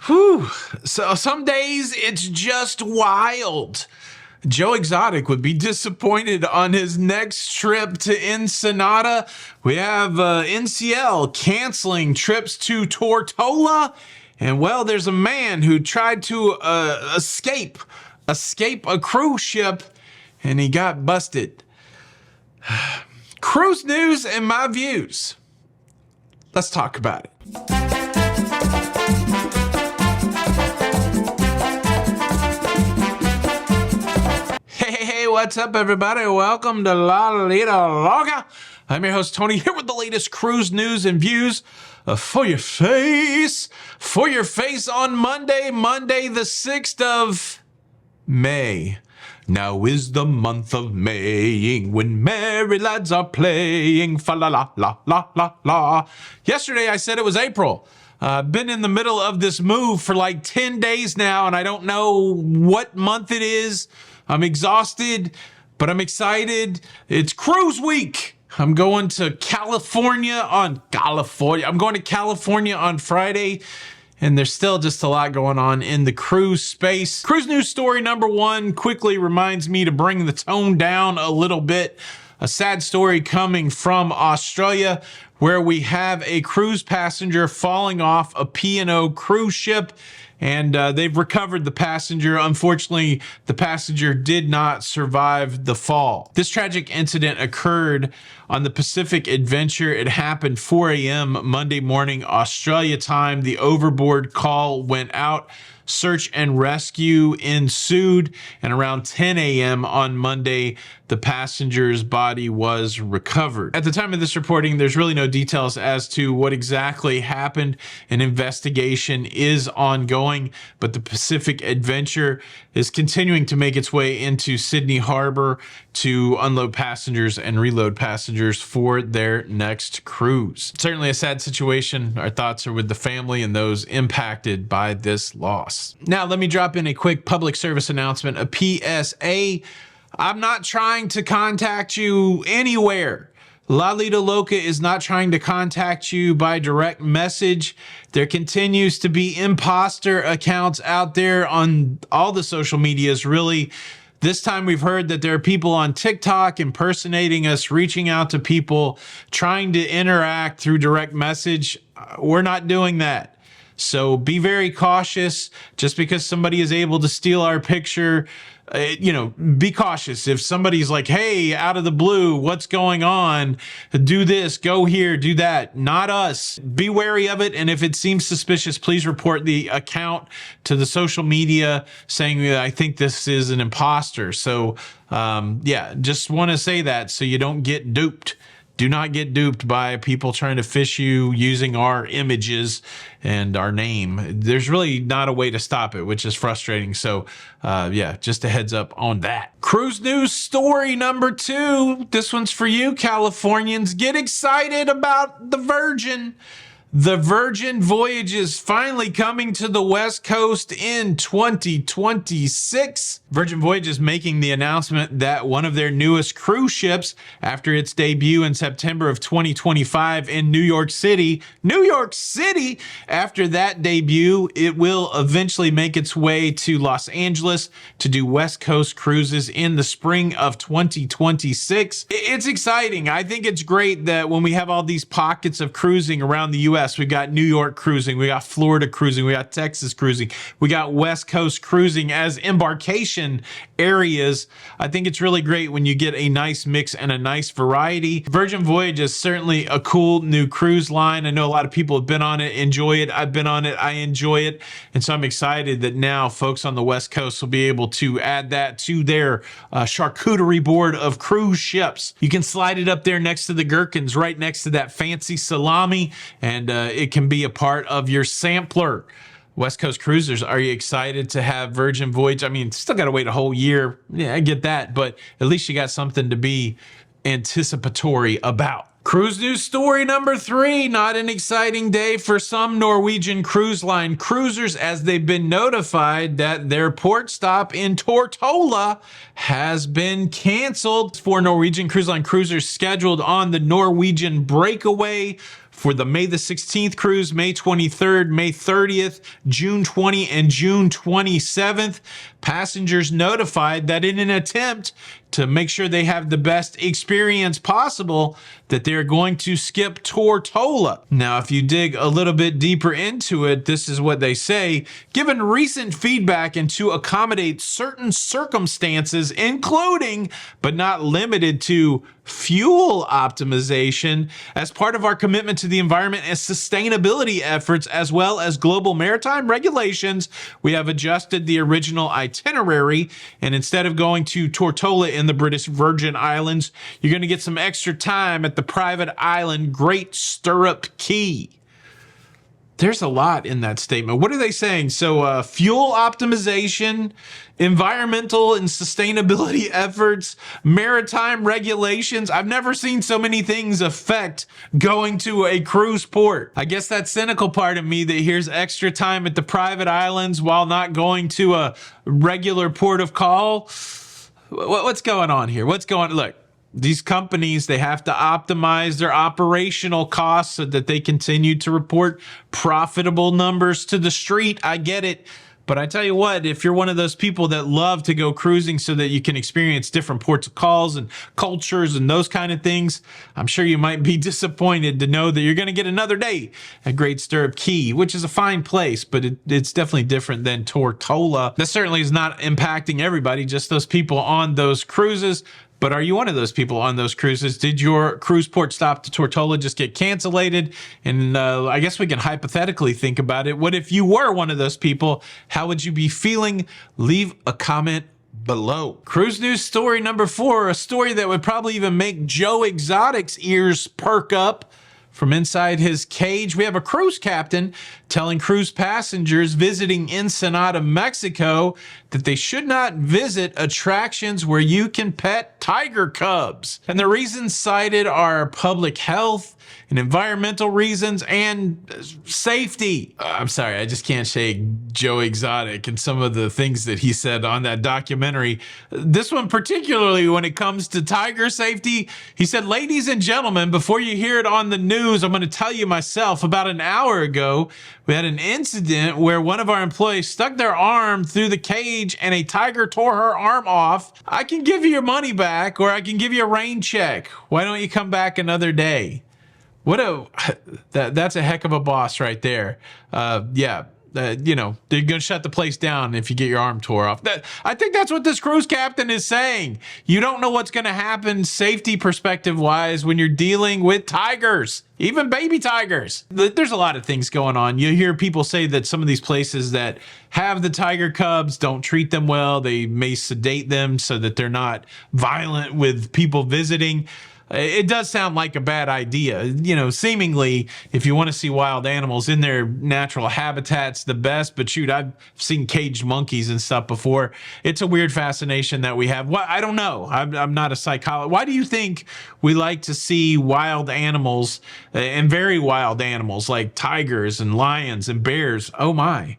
Whew. So some days it's just wild. Joe Exotic would be disappointed on his next trip to Ensenada. We have NCL canceling trips to Tortola. And well, there's a man who tried to escape a cruise ship, and he got busted. Cruise news and my views. Let's talk about it. Hey, what's up, everybody? Welcome to La Lita Loca. I'm your host, Tony, here with the latest cruise news and views for your face. For your face on Monday the 6th of May. Now is the month of Maying when merry lads are playing. Fa la la la la la la. Yesterday I said it was April. Been in the middle of this move for like 10 days now, and I don't know what month it is. I'm exhausted, but I'm excited. It's cruise week. I'm going to California on Friday, and there's still just a lot going on in the cruise space. Cruise news story number one quickly reminds me to bring the tone down a little bit. A sad story coming from Australia, where we have a cruise passenger falling off a P&O cruise ship, and they've recovered the passenger. Unfortunately, the passenger did not survive the fall. This tragic incident occurred on the Pacific Adventure. It happened 4 a.m. Monday morning, Australia time. The Overboard call went out. Search and rescue ensued, and around 10 a.m. on Monday, the passenger's body was recovered. At the time of this reporting, there's really no details as to what exactly happened. An investigation is ongoing, but the Pacific Adventure is continuing to make its way into Sydney Harbor to unload passengers and reload passengers for their next cruise. Certainly a sad situation. Our thoughts are with the family and those impacted by this loss. Now, let me drop in a quick public service announcement, a PSA. I'm not trying to contact you anywhere. La Lita Loca is not trying to contact you by direct message. There continues to be imposter accounts out there on all the social medias, really. This time we've heard that there are people on TikTok impersonating us, reaching out to people, trying to interact through direct message. We're not doing that. So be very cautious. Just because somebody is able to steal our picture, be cautious. If somebody's like, hey, out of the blue, what's going on? Do this, go here, do that. Not us. Be wary of it. And if it seems suspicious, please report the account to the social media saying that I think this is an imposter. So just want to say that so you don't get duped. Do not get duped by people trying to fish you using our images and our name. There's really not a way to stop it, which is frustrating. So, just a heads up on that. Cruise news story number two. This one's for you, Californians. Get excited about the Virgin. The Virgin Voyages finally coming to the West Coast in 2026. Virgin Voyages making the announcement that one of their newest cruise ships, after its debut in September of 2025 in New York City, after that debut, it will eventually make its way to Los Angeles to do West Coast cruises in the spring of 2026. It's exciting. I think it's great that when we have all these pockets of cruising around the U.S., we got New York cruising, we got Florida cruising, we got Texas cruising, we got West Coast cruising as embarkation areas. I think it's really great when you get a nice mix and a nice variety. Virgin Voyage is certainly a cool new cruise line. I know a lot of people have been on it, enjoy it. I've been on it, I enjoy it. And so I'm excited that now folks on the West Coast will be able to add that to their charcuterie board of cruise ships. You can slide it up there next to the gherkins, right next to that fancy salami, and it can be a part of your sampler. West Coast cruisers, are you excited to have Virgin Voyage? I mean, still got to wait a whole year. Yeah, I get that, but at least you got something to be anticipatory about. Cruise news story number three. Not an exciting day for some Norwegian cruise line cruisers, as they've been notified that their port stop in Tortola has been canceled. For Norwegian cruise line cruisers scheduled on the Norwegian Breakaway for the May the 16th cruise, May 23rd, May 30th, June 20, and June 27th. Passengers notified that in an attempt to make sure they have the best experience possible, that they're going to skip Tortola. Now, if you dig a little bit deeper into it, this is what they say. Given recent feedback and to accommodate certain circumstances, including but not limited to fuel optimization, as part of our commitment to the environment and sustainability efforts, as well as global maritime regulations, we have adjusted the original itinerary. And instead of going to Tortola in the British Virgin Islands, you're going to get some extra time at the private island Great Stirrup Cay. There's a lot in that statement. What are they saying? So fuel optimization, environmental and sustainability efforts, maritime regulations. I've never seen so many things affect going to a cruise port. I guess that cynical part of me that here's extra time at the private islands while not going to a regular port of call. What's going on here? What's going on? Look. These companies, they have to optimize their operational costs so that they continue to report profitable numbers to the street. I get it. But I tell you what, if you're one of those people that love to go cruising so that you can experience different ports of calls and cultures and those kind of things, I'm sure you might be disappointed to know that you're going to get another day at Great Stirrup Cay, which is a fine place, but it's definitely different than Tortola. That certainly is not impacting everybody, just those people on those cruises. But are you one of those people on those cruises? Did your cruise port stop to Tortola just get cancellated? And I guess we can hypothetically think about it. What if you were one of those people? How would you be feeling? Leave a comment below. Cruise news story number 4, a story that would probably even make Joe Exotic's ears perk up. From inside his cage, we have a cruise captain telling cruise passengers visiting Ensenada, Mexico, that they should not visit attractions where you can pet tiger cubs. And the reasons cited are public health and environmental reasons and safety. I'm sorry, I just can't shake Joe Exotic and some of the things that he said on that documentary. This one particularly, when it comes to tiger safety, he said, "Ladies and gentlemen, before you hear it on the news, I'm going to tell you myself. About an hour ago, we had an incident where one of our employees stuck their arm through the cage and a tiger tore her arm off. I can give you your money back, or I can give you a rain check. Why don't you come back another day?" That's a heck of a boss right there. You know, they're going to shut the place down if you get your arm tore off. I think that's what this cruise captain is saying. You don't know what's going to happen safety perspective wise when you're dealing with tigers, even baby tigers. There's a lot of things going on. You hear people say that some of these places that have the tiger cubs don't treat them well. They may sedate them so that they're not violent with people visiting. It does sound like a bad idea. You know, seemingly, if you want to see wild animals in their natural habitats, the best. But shoot, I've seen caged monkeys and stuff before. It's a weird fascination that we have. Well, I don't know. I'm not a psychologist. Why do you think we like to see wild animals and very wild animals like tigers and lions and bears? Oh my.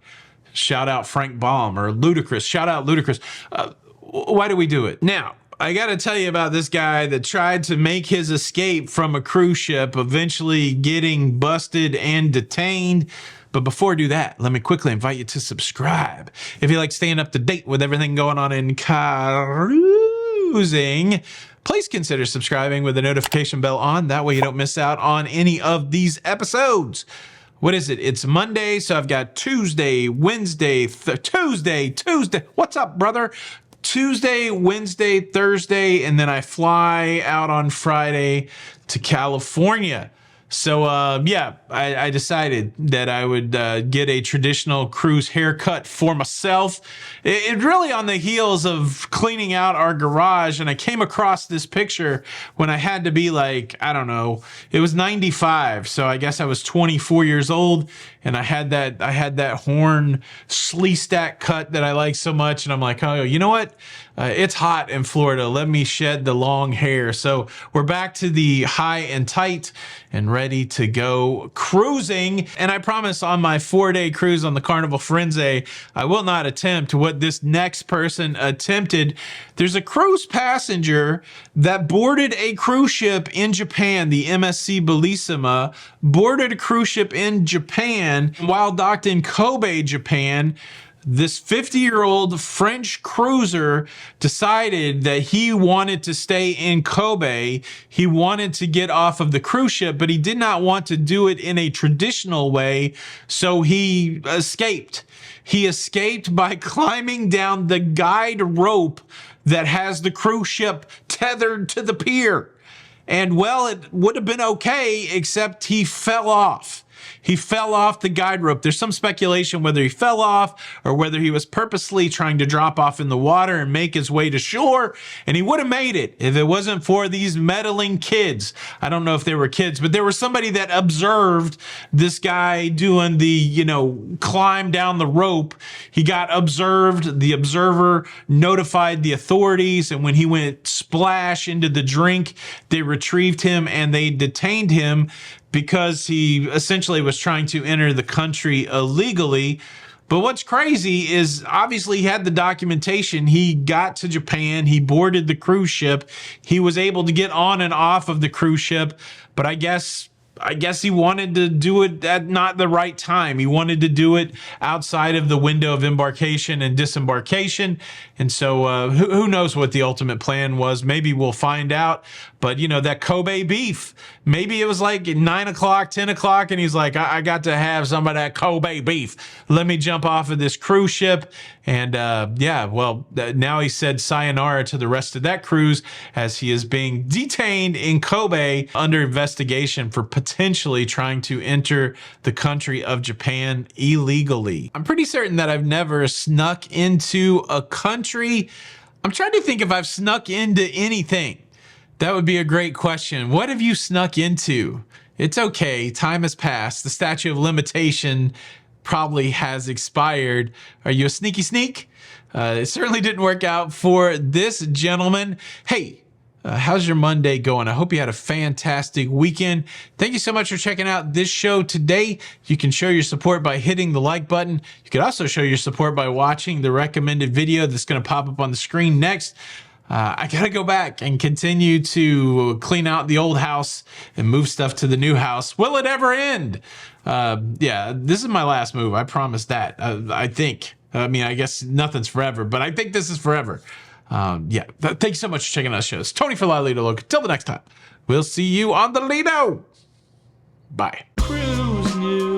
Shout out Frank Baum or Ludacris. Shout out Ludacris. Why do we do it? Now, I got to tell you about this guy that tried to make his escape from a cruise ship, eventually getting busted and detained. But before I do that, let me quickly invite you to subscribe. If you like staying up to date with everything going on in cruising, please consider subscribing with the notification bell on. That way you don't miss out on any of these episodes. What is it? It's Monday, so I've got Tuesday, Wednesday, Tuesday. What's up, brother? Tuesday, Wednesday, Thursday, and then I fly out on Friday to California. So, I decided that I would get a traditional cruise haircut for myself. It really on the heels of cleaning out our garage, and I came across this picture when I had to be like, I don't know, it was 95, so I guess I was 24 years old, and I had that horn slee stack cut that I like so much, and I'm like, oh, you know what? It's hot in Florida. Let me shed the long hair. So we're back to the high and tight and ready to go cruising. And I promise on my 4-day cruise on the Carnival Firenze, I will not attempt what this next person attempted. There's a cruise passenger that boarded a cruise ship in Japan, the MSC Bellissima, boarded a cruise ship in Japan while docked in Kobe, Japan. This 50-year-old French cruiser decided that he wanted to stay in Kobe. He wanted to get off of the cruise ship, but he did not want to do it in a traditional way, so he escaped. He escaped by climbing down the guide rope that has the cruise ship tethered to the pier. And well, it would have been okay, except he fell off. He fell off the guide rope. There's some speculation whether he fell off or whether he was purposely trying to drop off in the water and make his way to shore. And he would have made it if it wasn't for these meddling kids. I don't know if they were kids, but there was somebody that observed this guy doing the, climb down the rope. He got observed. The observer notified the authorities. And when he went splash into the drink, they retrieved him and they detained him because he essentially was trying to enter the country illegally. But what's crazy is obviously he had the documentation. He got to Japan, he boarded the cruise ship, he was able to get on and off of the cruise ship, but I guess he wanted to do it at not the right time. He wanted to do it outside of the window of embarkation and disembarkation. And so who knows what the ultimate plan was. Maybe we'll find out. But, that Kobe beef, maybe it was like 9 o'clock, 10 o'clock, and he's like, I got to have some of that Kobe beef. Let me jump off of this cruise ship. And now he said sayonara to the rest of that cruise as he is being detained in Kobe under investigation for potentially trying to enter the country of Japan illegally. I'm pretty certain that I've never snuck into a country. I'm trying to think if I've snuck into anything. That would be a great question. What have you snuck into? It's okay. Time has passed. The statute of limitation probably has expired. Are you a sneaky sneak? It certainly didn't work out for this gentleman. Hey, how's your Monday going? I hope you had a fantastic weekend. Thank you so much for checking out this show today. You can show your support by hitting the like button. You can also show your support by watching the recommended video that's going to pop up on the screen next. I gotta go back and continue to clean out the old house and move stuff to the new house. Will it ever end? This is my last move. I promise that. I think. I guess nothing's forever, but I think this is forever. Thank you so much for checking out the shows. Tony for Lido Look. Until the next time, we'll see you on the Lido. Bye. Cruise News.